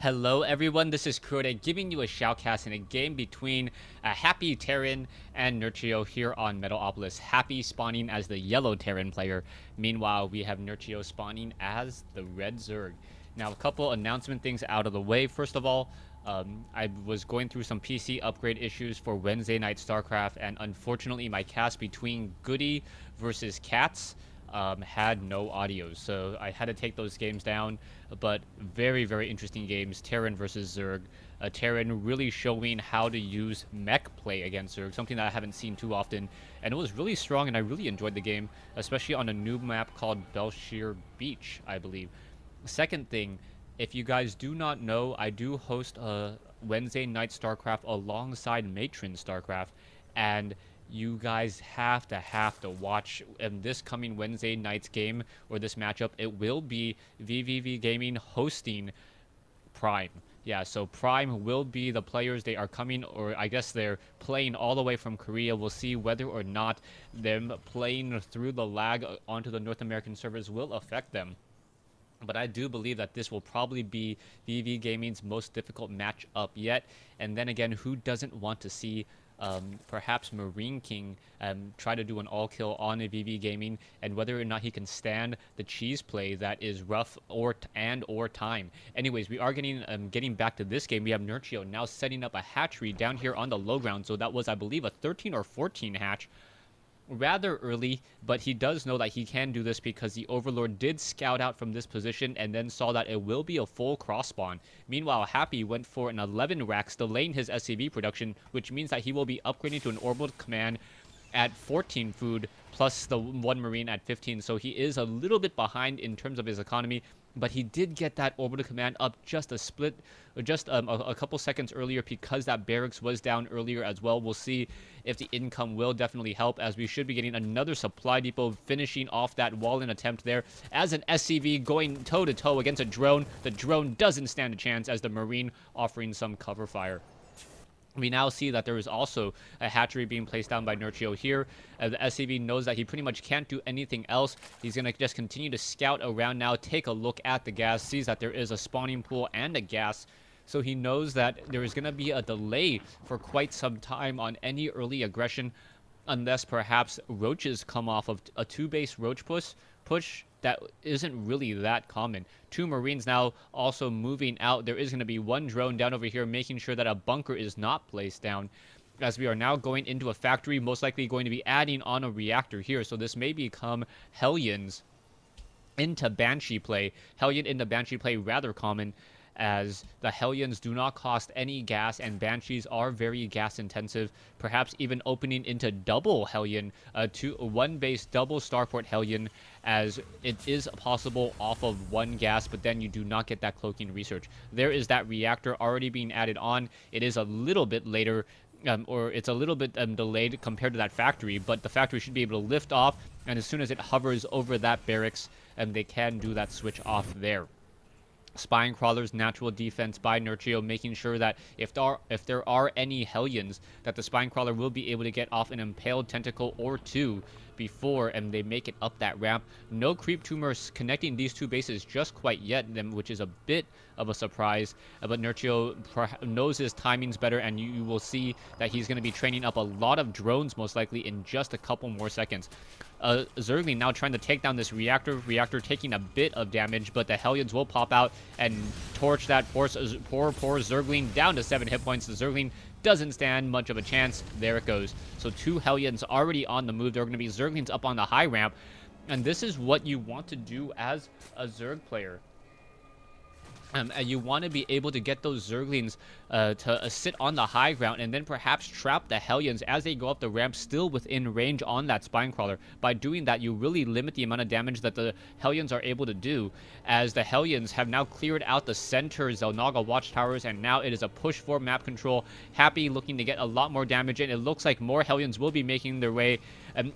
Hello everyone, this is Kuroda giving you a shoutcast in a game between Happy Terran and Nerchio here on Metalopolis. Happy spawning as the yellow Terran player. Meanwhile, we have Nerchio spawning as the red Zerg. Now, a couple announcement things out of the way. First of all, I was going through some PC upgrade issues for Wednesday Night StarCraft, and unfortunately my cast between Goody versus Cats had no audio, so I had to take those games down. But very, very interesting games. Terran versus Zerg. Terran really showing how to use mech play against Zerg, something that I haven't seen too often. And it was really strong, and I really enjoyed the game, especially on a new map called Belshir Beach, I believe. Second thing, if you guys do not know, I do host a Wednesday Night StarCraft alongside Matron StarCraft, and you guys have to watch this coming Wednesday night's game, or this matchup. It will be VVV Gaming hosting Prime. Yeah, so Prime will be the players. They are coming, or I guess they're playing all the way from Korea. We'll see whether or not them playing through the lag onto the North American servers will affect them. But I do believe that this will probably be VV Gaming's most difficult matchup yet. And then again, who doesn't want to see perhaps Marine King try to do an all-kill on a VV Gaming, and whether or not he can stand the cheese play that is rough or time. Anyways, we are getting back to this game. We have Nerchio now setting up a hatchery down here on the low ground. So that was, I believe, a 13 or 14 hatch. Rather early, but he does know that he can do this because the Overlord did scout out from this position and then saw that it will be a full cross spawn. Meanwhile, Happy went for an 11 racks, delaying his SCV production, which means that he will be upgrading to an orbital command at 14 food plus the 1 marine at 15. So he is a little bit behind in terms of his economy, but he did get that orbital command up just a couple seconds earlier because that barracks was down earlier as well. We'll see if the income will definitely help, as we should be getting another supply depot finishing off that wall-in attempt there as an SCV going toe-to-toe against a drone. The drone doesn't stand a chance as the marine offering some cover fire. We now see that there is also a hatchery being placed down by Nerchio here. The SCV knows that he pretty much can't do anything else. He's going to just continue to scout around now, take a look at the gas, sees that there is a spawning pool and a gas. So he knows that there is going to be a delay for quite some time on any early aggression, unless perhaps roaches come off of a 2-base roach push that isn't really that common. 2 marines now also moving out. There is going to be 1 drone down over here making sure that a bunker is not placed down, as we are now going into a factory, most likely going to be adding on a reactor here. So this may become Hellions into Banshee play. Hellion into Banshee play rather common, as the Hellions do not cost any gas and Banshees are very gas intensive, perhaps even opening into double Hellion, to 1-base double starport Hellion, as it is possible off of 1 gas, but then you do not get that cloaking research. There is that reactor already being added on. It is a little bit later, or it's a little bit delayed compared to that factory, but the factory should be able to lift off, and as soon as it hovers over that barracks, they can do that switch off there. Spine Crawler's natural defense by Nerchio, making sure that if there are any Hellions, that the Spine Crawler will be able to get off an impaled tentacle or 2 before they make it up that ramp. No creep tumors connecting these 2 bases just quite yet, which is a bit of a surprise. But Nerchio knows his timings better, and you will see that he's going to be training up a lot of drones most likely in just a couple more seconds. Zergling now trying to take down this reactor taking a bit of damage, but the Hellions will pop out and torch that poor Zergling down to 7 hit points. The Zergling doesn't stand much of a chance. There it goes. So 2 Hellions already on the move. There are going to be Zerglings up on the high ramp, and this is what you want to do as a Zerg player. You want to be able to get those Zerglings to sit on the high ground and then perhaps trap the Hellions as they go up the ramp still within range on that Spine Crawler. By doing that, you really limit the amount of damage that the Hellions are able to do, as the Hellions have now cleared out the center Zelnaga watchtowers, and now it is a push for map control. Happy looking to get a lot more damage in. It looks like more Hellions will be making their way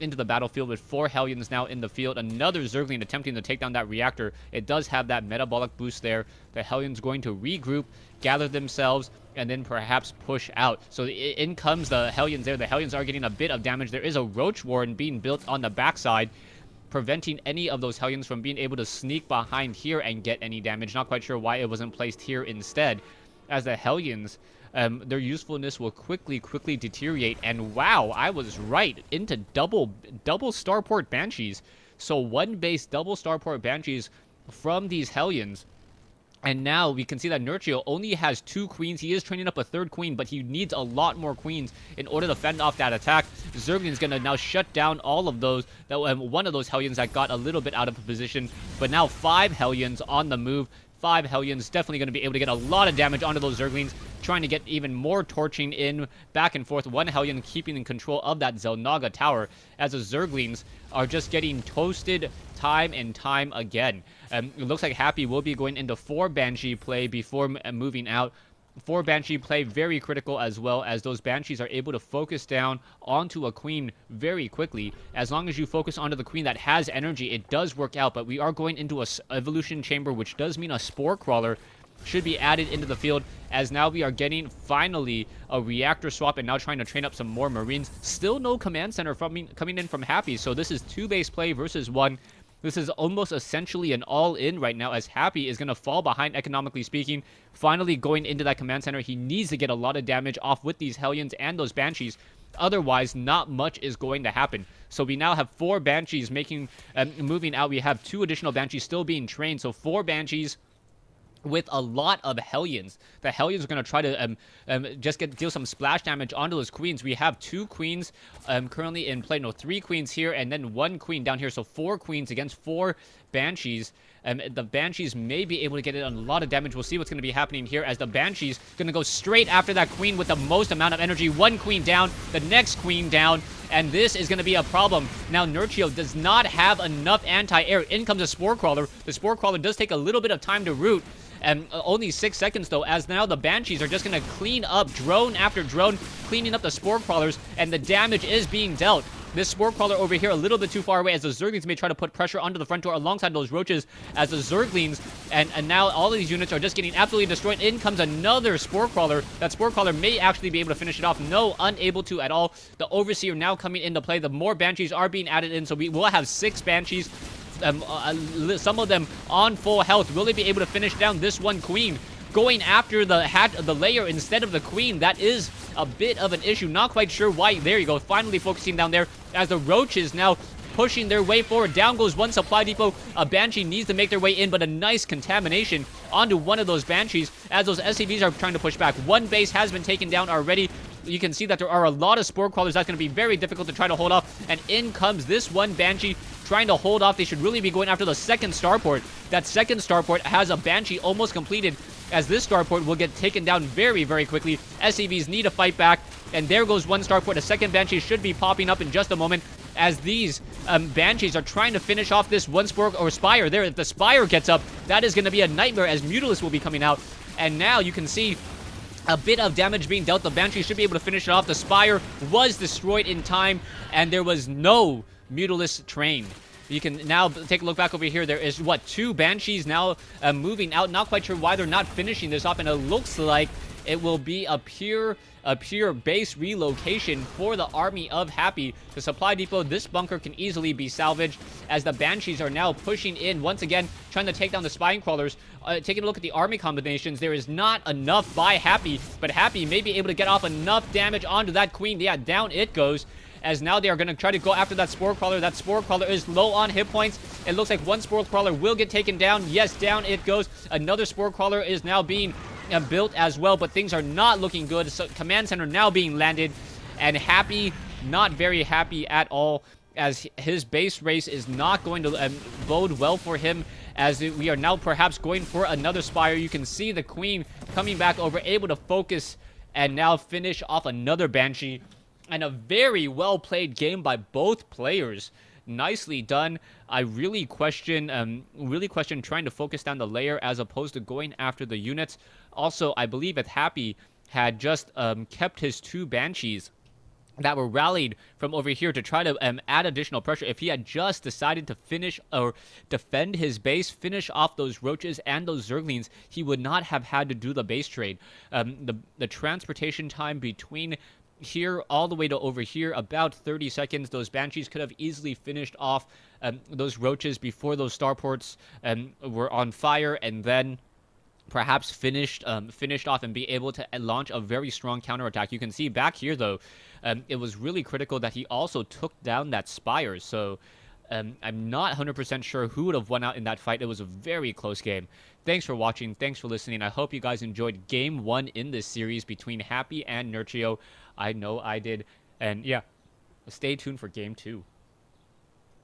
into the battlefield, with 4 Hellions now in the field. Another Zergling attempting to take down that reactor. It does have that metabolic boost there. The Hellions going to regroup, gather themselves, and then perhaps push out. So in comes the Hellions there. The Hellions are getting a bit of damage. There is a Roach Warren being built on the backside, preventing any of those Hellions from being able to sneak behind here and get any damage. Not quite sure why it wasn't placed here instead, as the Hellions, their usefulness will quickly deteriorate. And wow, I was right, into double starport Banshees. So one base double starport Banshees from these Hellions. And now we can see that Nerchio only has 2 queens. He is training up a 3rd queen, but he needs a lot more queens in order to fend off that attack. Zergling's going to now shut down all of those. One of those Hellions that got a little bit out of position. But now 5 Hellions on the move. 5 Hellions definitely going to be able to get a lot of damage onto those Zerglings, trying to get even more torching in back and forth. 1 Hellion keeping in control of that Xel'Naga tower, as the Zerglings are just getting toasted time and time again. It looks like Happy will be going into 4 Banshee play before moving out. 4 Banshee play, very critical, as well as those Banshees are able to focus down onto a queen very quickly. As long as you focus onto the queen that has energy, it does work out. But we are going into a evolution chamber, which does mean a Spore Crawler should be added into the field, as now we are getting finally a reactor swap and now trying to train up some more Marines. Still no command center coming in from Happy, so this is 2 base play versus 1. This is almost essentially an all-in right now, as Happy is going to fall behind, economically speaking. Finally going into that command center, he needs to get a lot of damage off with these Hellions and those Banshees. Otherwise, not much is going to happen. So we now have 4 Banshees moving out. We have 2 additional Banshees still being trained, so 4 Banshees with a lot of Hellions. The Hellions are going to try to just deal some splash damage onto those queens. We have 2 queens currently in play. No, 3 queens here, and then 1 queen down here. So 4 queens against 4 Banshees. The Banshees may be able to get it on a lot of damage. We'll see what's going to be happening here, as the Banshees going to go straight after that queen with the most amount of energy. 1 queen down, the next queen down, and this is going to be a problem. Now, Nerchio does not have enough anti-air. In comes a Spore Crawler. The Spore Crawler does take a little bit of time to root. Only 6 seconds, though, as now the Banshees are just going to clean up drone after drone, cleaning up the Spore Crawlers, and the damage is being dealt. This Spore Crawler over here a little bit too far away, as the Zerglings may try to put pressure onto the front door alongside those Roaches, as the Zerglings, and now all of these units are just getting absolutely destroyed. In comes another Spore Crawler. That Spore Crawler may actually be able to finish it off. No, unable to at all. The Overseer now coming into play. The more Banshees are being added in, so we will have 6 Banshees. Some of them on full health. Will they be able to finish down this 1 queen? Going after the layer instead of the queen, that is a bit of an issue. Not quite sure why. There you go, finally focusing down there, as the Roaches now pushing their way forward. Down goes 1 supply depot. A Banshee needs to make their way in, but a nice contamination onto one of those Banshees, as those SCVs are trying to push back. 1 base has been taken down already. You can see that there are a lot of Spore Crawlers. That's going to be very difficult to try to hold off. And in comes this 1 Banshee trying to hold off. They should really be going after the 2nd starport. That 2nd starport has a Banshee almost completed, as this starport will get taken down very, very quickly. SCVs need to fight back. And there goes 1 starport. A 2nd Banshee should be popping up in just a moment, as these Banshees are trying to finish off this 1 Spore or Spire. There, if the Spire gets up, that is going to be a nightmare, as Mutalisk will be coming out. And now you can see a bit of damage being dealt. The Banshee should be able to finish it off. The Spire was destroyed in time, and there was no Mutalisk trained. You can now take a look back over here. There is, what, 2 Banshees now moving out. Not quite sure why they're not finishing this off, and it looks like it will be a pure base relocation for the army of Happy. The supply depot, this bunker can easily be salvaged, as the Banshees are now pushing in once again, trying to take down the Spine Crawlers. Taking a look at the army combinations, there is not enough by Happy, but Happy may be able to get off enough damage onto that queen. Yeah, down it goes, as now they are going to try to go after that Spore Crawler. That Spore Crawler is low on hit points. It looks like 1 Spore Crawler will get taken down. Yes, down it goes. Another Spore Crawler is now being built as well, but things are not looking good. So command center now being landed, and Happy not very happy at all, as his base race is not going to bode well for him, as we are now perhaps going for another Spire. You can see the queen coming back over, able to focus and now finish off another Banshee. And a very well played game by both players. Nicely done. I really question trying to focus down the layer as opposed to going after the units. Also, I believe if Happy had just kept his 2 Banshees that were rallied from over here to try to add additional pressure, if he had just decided to finish or defend his base, finish off those Roaches and those Zerglings, he would not have had to do the base trade. The transportation time between here all the way to over here, about 30 seconds. Those Banshees could have easily finished off those roaches before those starports were on fire, and then perhaps finished off and be able to launch a very strong counterattack. You can see back here, though, it was really critical that he also took down that spire. So I'm not 100% sure who would have won out in that fight. It was a very close game. Thanks for watching. Thanks for listening. I hope you guys enjoyed Game 1 in this series between Happy and Nerchio. I know I did. And yeah, stay tuned for Game 2.